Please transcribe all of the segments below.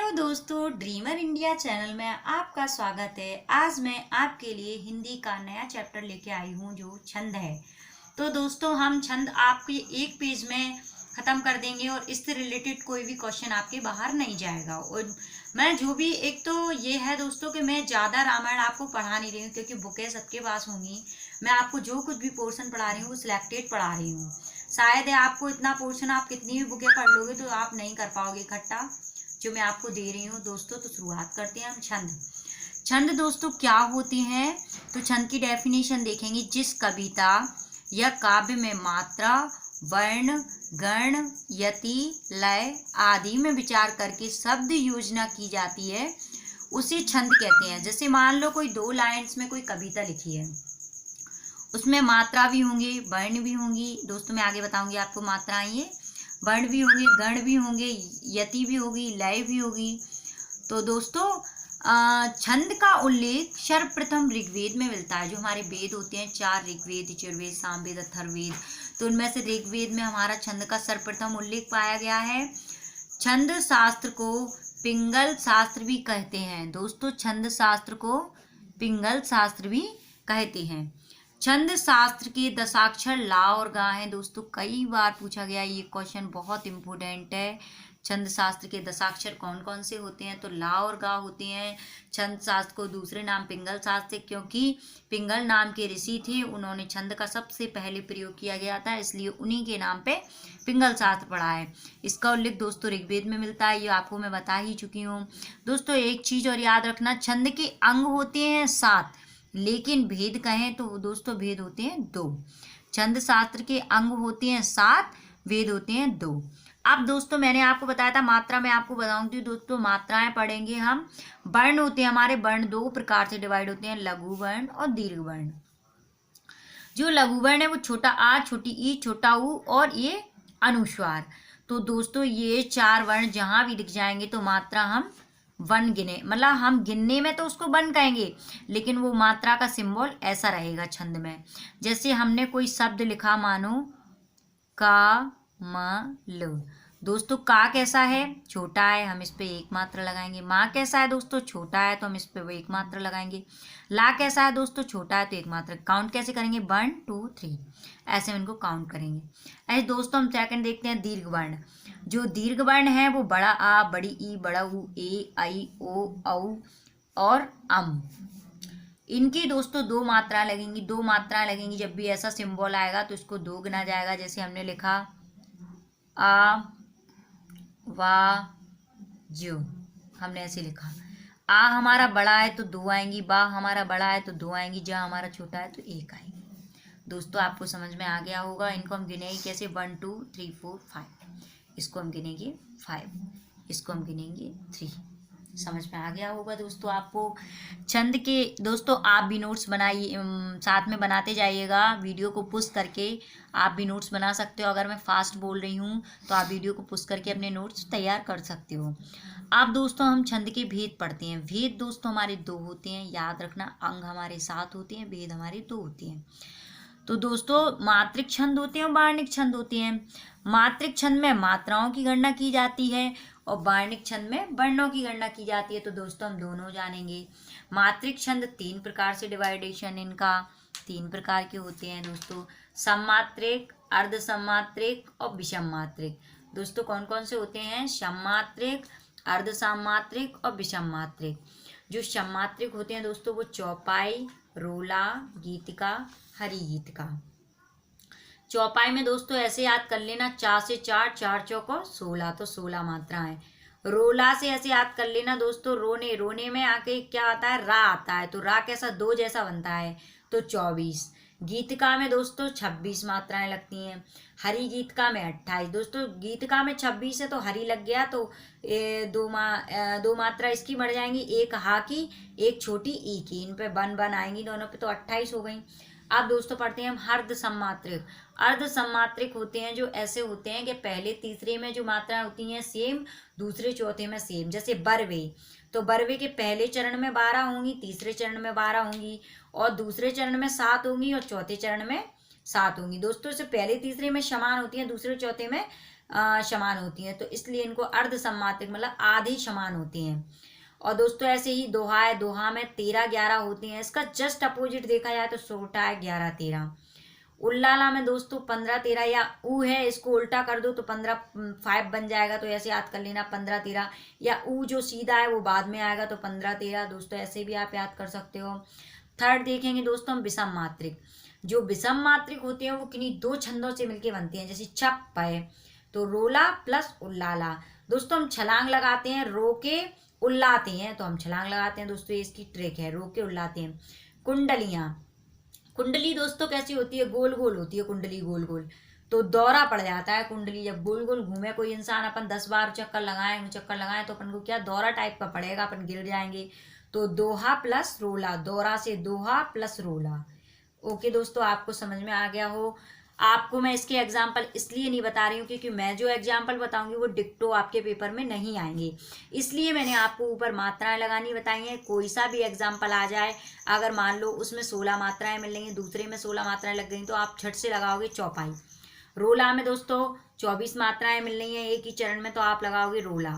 Hello दोस्तों, dreamer India channel में आपका स्वागत है। आज मैं आपके लिए हिंदी का नया चैप्टर लेके आई हूँ जो छंद है। तो दोस्तों, हम छंद आपके एक पेज में ख़त्म कर देंगे और इससे रिलेटेड कोई भी क्वेश्चन आपके बाहर नहीं जाएगा। और मैं जो भी एक तो ये है दोस्तों कि मैं ज़्यादा रामायण आपको पढ़ा नहीं रही हूँ क्योंकि बुकें सबके पास होंगी। मैं आपको जो कुछ भी पोर्शन पढ़ा रही हूँ वो सिलेक्टेड पढ़ा रही हूँ। शायद है आपको इतना पोर्शन आप कितनी भी बुकें पढ़ लोगे तो आप नहीं कर पाओगे इकट्ठा जो मैं आपको दे रही हूँ दोस्तों। तो शुरुआत करते हैं हम छंद। छंद दोस्तों क्या होते हैं? तो छंद की डेफिनेशन देखेंगे। जिस कविता या काव्य में मात्रा, वर्ण, गण, यति, लय आदि में विचार करके शब्द योजना की जाती है उसे छंद कहते हैं। जैसे मान लो कोई 2 लाइन्स में कोई कविता लिखी है, उसमें मात्रा भी होंगे, वर्ण भी होंगी। दोस्तों मैं आगे बताऊंगी आपको मात्राएं, ये वर्ण भी होंगे, गण भी होंगे, यति भी होगी, लय भी होगी। तो दोस्तों छंद का उल्लेख सर्वप्रथम ऋग्वेद में मिलता है। जो हमारे वेद होते हैं 4 ऋग्वेद, यजुर्वेद, सामवेद, अथर्ववेद, तो उनमें से ऋग्वेद में हमारा छंद का सर्वप्रथम उल्लेख पाया गया है। छंद शास्त्र को पिंगल शास्त्र भी कहते हैं। दोस्तों छंद शास्त्र को पिंगल शास्त्र भी कहते हैं। छंद शास्त्र के दशाक्षर ला और गा हैं। दोस्तों कई बार पूछा गया ये क्वेश्चन, बहुत इम्पोर्टेंट है। छंद शास्त्र के दशाक्षर कौन कौन से होते हैं? तो ला और गा होते हैं। छंद शास्त्र को दूसरे नाम पिंगल शास्त्र, क्योंकि पिंगल नाम के ऋषि थे, उन्होंने छंद का सबसे पहले प्रयोग किया गया था, इसलिए उन्हीं के नाम पे पिंगल शास्त्र पढ़ा है। इसका उल्लेख दोस्तों ऋग्वेद में मिलता है, ये आपको मैं बता ही चुकी हूँ। दोस्तों एक चीज और याद रखना, छंद के अंग होते हैं 7, लेकिन भेद कहें तो दोस्तों भेद होते हैं 2। छंद शास्त्र के अंग होते हैं 7, भेद होते हैं 2। अब दोस्तों मैंने आपको बताया था मात्रा में आपको बताऊंगी दोस्तों, मात्राएं पढ़ेंगे हम। वर्ण होते हैं हमारे, वर्ण 2 प्रकार से डिवाइड होते हैं, लघु वर्ण और दीर्घ वर्ण। जो लघु वर्ण है वो छोटा आ, छोटी ई, छोटा ऊ और ये अनुस्वार। तो दोस्तों ये 4 वर्ण जहां भी दिख जाएंगे तो मात्रा हम वन गिने, मतलब हम गिनने में तो उसको वन कहेंगे, लेकिन वो मात्रा का सिंबल ऐसा रहेगा छंद में। जैसे हमने कोई शब्द लिखा, मानो का म ल। दोस्तों का कैसा है? छोटा है, हम इस पे 1 मात्रा लगाएंगे। माँ कैसा है दोस्तों? छोटा है, तो हम इस पे 1 मात्रा लगाएंगे। ला कैसा है दोस्तों? छोटा है, तो 1 मात्रा। काउंट कैसे करेंगे? 1 2 3, ऐसे हम इनको काउंट करेंगे। ऐसे दोस्तों हम सेकंड देखते हैं दीर्घ वर्ण। जो दीर्घ वर्ण है वो बड़ा आ, बड़ी ई, बड़ा ऊ, ए, आई, ओ, औ और अम। इनकी दोस्तों 2 मात्राएं लगेंगी, 2 मात्राएं लगेंगी। जब भी ऐसा सिंबल आएगा तो इसको 2 गिना जाएगा। जैसे हमने लिखा आ, वा, जो, हमने ऐसे लिखा। आ हमारा बड़ा है तो 2 आएंगी, बा हमारा बड़ा है तो 2 आएंगी, जा हमारा छोटा है तो 1 आएंगी। दोस्तों आपको समझ में आ गया होगा। इनको हम गिनेंगे कैसे? 1 2 3 4 5, इसको हम गिनेंगे 5, इसको हम गिनेंगे 3। समझ में आ गया होगा दोस्तों आपको। छंद के दोस्तों आप भी नोट्स बनाइए, साथ में बनाते जाइएगा। वीडियो को पुश करके आप भी नोट्स बना सकते हो। अगर मैं फास्ट बोल रही हूँ तो आप वीडियो को पुश करके अपने नोट्स तैयार कर सकते हो। अब दोस्तों हम छंद के भेद पढ़ते हैं। भेद दोस्तों हमारे 2 होते हैं, याद रखना। अंग हमारे 7 होते हैं, भेद हमारे 2 होते हैं। तो दोस्तों मात्रिक छंद होते हैं और वार्णिक छंद होते हैं। मात्रिक छंद में मात्राओं की गणना की जाती है और वार्णिक छंद में वर्णों की गणना की जाती है। तो दोस्तों हम दोनों जानेंगे। मात्रिक छंद 3 प्रकार से डिवाइडेशन इनका 3 प्रकार के होते हैं दोस्तों, सममात्रिक, अर्ध सममात्रिक और विषम मात्रिक। दोस्तों कौन कौन से होते हैं? सममात्रिक, अर्ध सममात्रिक और विषम मात्रिक। जो सममात्रिक होते हैं दोस्तों वो चौपाई, रोला, गीतिका, हरि गीतिका। चौपाई में दोस्तों ऐसे याद कर लेना, 4 से 4, 4 चौको 16, तो 16 मात्राएं। रोला से ऐसे याद कर लेना दोस्तों, रोने, रोने में आके क्या आता है? रा आता है, तो रा कैसा? 2 जैसा बनता है, तो 24। गीतिका में दोस्तों 26 मात्राएं लगती हैं। हरि गीतिका में 28। दोस्तों गीतिका में 26 है तो हरि लग गया, तो 2 मात्रा इसकी बढ़ जाएंगी, 1 हा की, 1 छोटी ई की। इन पे 1 1 आएंगी दोनों पे, तो 28 हो गई। अब दोस्तों पढ़ते हैं हम अर्ध सम्मात्रिक। अर्ध सम्मात्रिक होते हैं जो ऐसे होते हैं कि पहले तीसरे में जो मात्राएं होती हैं सेम, दूसरे चौथे में सेम। जैसे बरवे, तो बरवे के पहले चरण में 12 होंगी, तीसरे चरण में 12 होंगी, और दूसरे चरण में 7 होंगी, और चौथे चरण में 7 होंगी। दोस्तों से पहले तीसरे में समान होती हैं, दूसरे चौथे में समान होती हैं, तो इसलिए इनको अर्ध सममात्रिक मतलब आधे समान होते हैं। और दोस्तों ऐसे ही दोहा है, दोहा में 13 11 होते हैं। इसका जस्ट अपोजिट देखा जाए तो सोटा है 11 13। उल्लाला में दोस्तों 15 13 या ऊ है, इसको उल्टा कर दो तो 15 5 बन जाएगा, तो ऐसे याद कर लेना 15 13। या ऊ जो सीधा है वो बाद में आएगा तो 15 13। दोस्तों ऐसे भी आप याद कर सकते हो। थर्ड देखेंगे दोस्तों हम विषम मात्रिक। जो विषम मात्रिक होते हैं वो किन्हीं दो छंदों से मिलकर बनती हैं, जैसे छप है तो रोला प्लस उल्लाला। दोस्तों हम छलांग लगाते हैं, रो के उल्लाते हैं, तो हम छलांग लगाते हैं दोस्तों, ये इसकी ट्रिक है, रो के उल्लाते हैं। कुंडलियां, कुंडली दोस्तों कैसी होती है, गोल गोल होती है कुंडली, गोल गोल, तो दौरा पड़ जाता है कुंडली जब गोल गोल घूमे कोई इंसान, अपन 10 बार चक्कर लगाएं तो अपन को क्या दौरा टाइप का पड़ेगा, अपन गिर जाएंगे। तो दोहा प्लस रोला, दौरा से दोहा प्लस रोला। ओके दोस्तों, आपको समझ में आ गया हो। आपको मैं इसके एग्जाम्पल इसलिए नहीं बता रही हूँ क्योंकि मैं जो एग्जाम्पल बताऊंगी वो डिक्टो आपके पेपर में नहीं आएंगे, इसलिए मैंने आपको ऊपर मात्राएं लगानी बताई हैं। कोई सा भी एग्जाम्पल आ जाए, अगर मान लो उसमें 16 मात्राएं मिल रही, दूसरे में 16 मात्राएं लग गई, तो आप झट से लगाओगे चौपाई। रोला में दोस्तों 24 मात्राएं मिल रही हैं एक ही चरण में, तो आप लगाओगे रोला।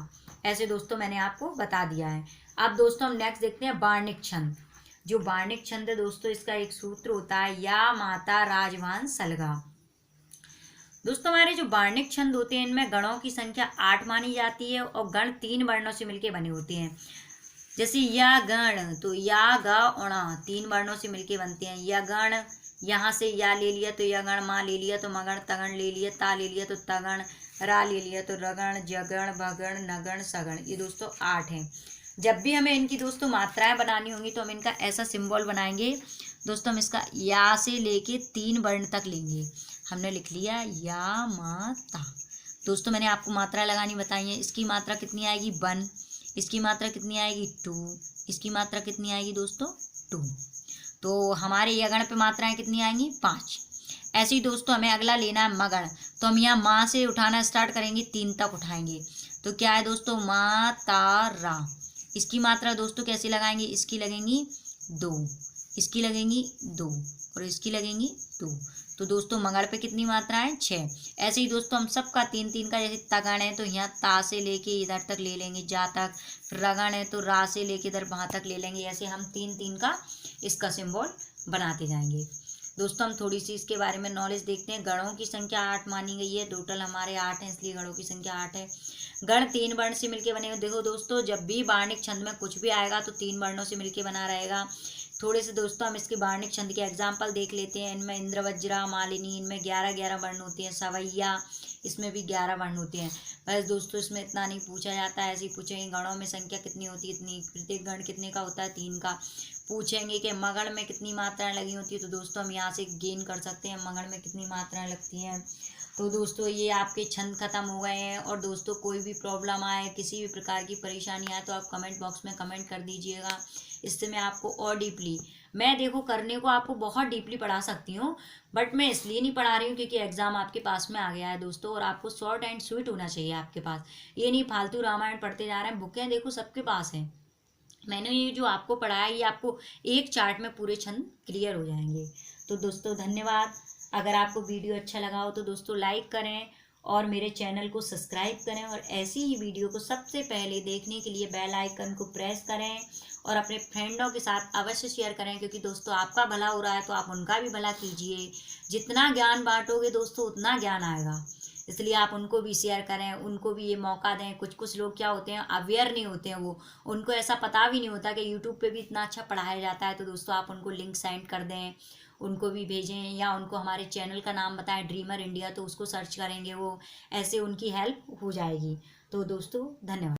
ऐसे दोस्तों मैंने आपको बता दिया है। अब दोस्तों हम नेक्स्ट देखते हैं बार्णिक छंद। जो बार्णिक छंद है दोस्तों, इसका एक सूत्र होता है, या माता राजवान सलगा। दोस्तों हमारे जो बार्णिक छंद होते हैं इनमें गणों की संख्या 8 मानी जाती है और गण 3 वर्णों से मिलके बने होते हैं। जैसे या गण, तो या ग उणा 3 वर्णों से मिलके बनते हैं। या गण, यहाँ से या ले लिया तो या गण, माँ ले लिया तो मगण, तगण ले लिया, ता ले लिया तो तगण, रा ले लिया तो रगण, जगण, भगण, नगण, सगण। ये दोस्तों 8 हैं। जब भी हमें इनकी दोस्तों मात्राएं बनानी होंगी तो हम इनका ऐसा सिंबल बनाएंगे दोस्तों। हम इसका या से लेके 3 वर्ण तक लेंगे। हमने लिख लिया या माता। दोस्तों मैंने आपको मात्रा लगानी बताई है। इसकी मात्रा कितनी आएगी 1, इसकी मात्रा कितनी आएगी 2, इसकी मात्रा कितनी आएगी दोस्तों 2। तो हमारे यगण पे मात्राएं कितनी आएंगी 5। ऐसे ही दोस्तों हमें अगला लेना है मगण, तो हम यहाँ माँ से उठाना स्टार्ट करेंगे, 3 तक उठाएंगे, तो क्या है दोस्तों मा ता रा। इसकी मात्रा दोस्तों कैसे लगाएंगे, इसकी लगेंगी 2, इसकी लगेंगी 2 और इसकी लगेंगी 2। तो दोस्तों मगड़ पे कितनी मात्रा है 6। ऐसे ही दोस्तों हम सबका 3 3 का, जैसे तगण है तो यहाँ ता से लेके इधर तक ले लेंगे जा तक, रगण है तो रा से लेके इधर वहाँ तक ले लेंगे। ऐसे हम 3 3 का इसका सिंबल बनाते जाएंगे। दोस्तों हम थोड़ी सी इसके बारे में नॉलेज देखते हैं। गणों की संख्या 8 मानी गई है, टोटल हमारे 8 हैं, इसलिए गणों की संख्या 8 है। गण 3 वर्ण से मिलके बने। देखो दोस्तों जब भी बार्णिक छंद में कुछ भी आएगा तो 3 वर्णों से मिलके बना रहेगा। थोड़े से दोस्तों हम इसके बार्णिक छंद के एग्जाम्पल देख लेते हैं। इनमें इंद्रवज्रा, मालिनी, इनमें 11 11 वर्ण होते हैं। सवैया, इसमें भी 11 वर्ण होते हैं। बस दोस्तों इसमें इतना नहीं पूछा जाता है, ऐसे ही पूछेंगे गणों में संख्या कितनी होती है, इतनी। प्रत्येक गण कितने का होता है 3 का। पूछेंगे कि मगध में कितनी मात्राएं लगी होती है, तो दोस्तों हम यहाँ से गेन कर सकते हैं मगध में कितनी मात्राएं लगती हैं। तो दोस्तों ये आपके छंद खत्म हो गए हैं। और दोस्तों कोई भी प्रॉब्लम आए, किसी भी प्रकार की परेशानी आए तो आप कमेंट बॉक्स में कमेंट कर दीजिएगा। इससे मैं आपको और डीपली, मैं देखो करने को आपको बहुत डीपली पढ़ा सकती हूँ, बट मैं इसलिए नहीं पढ़ा रही हूँ क्योंकि एग्जाम आपके पास में आ गया है दोस्तों, और आपको शॉर्ट एंड स्वीट होना चाहिए आपके पास। ये नहीं फालतू रामायण पढ़ते जा रहे हैं। बुकें देखो सबके पास हैं। मैंने ये जो आपको पढ़ाया ये आपको एक चार्ट में पूरे छंद क्लियर हो जाएंगे। तो दोस्तों धन्यवाद। अगर आपको वीडियो अच्छा लगा हो तो दोस्तों लाइक करें और मेरे चैनल को सब्सक्राइब करें, और ऐसी ही वीडियो को सबसे पहले देखने के लिए बेल आइकन को प्रेस करें और अपने फ्रेंडों के साथ अवश्य शेयर करें, क्योंकि दोस्तों आपका भला हो रहा है तो आप उनका भी भला कीजिए। जितना ज्ञान बांटोगे दोस्तों उतना ज्ञान आएगा, इसलिए आप उनको भी शेयर करें, उनको भी ये मौका दें। कुछ कुछ लोग क्या होते हैं, अवेयर नहीं होते हैं, वो उनको ऐसा पता भी नहीं होता कि यूट्यूब पे भी इतना अच्छा पढ़ाया जाता है। तो दोस्तों आप उनको लिंक सेंड कर दें, उनको भी भेजें, या उनको हमारे चैनल का नाम बताएं ड्रीमर इंडिया, तो उसको सर्च करेंगे वो, ऐसे उनकी हेल्प हो जाएगी। तो दोस्तों धन्यवाद।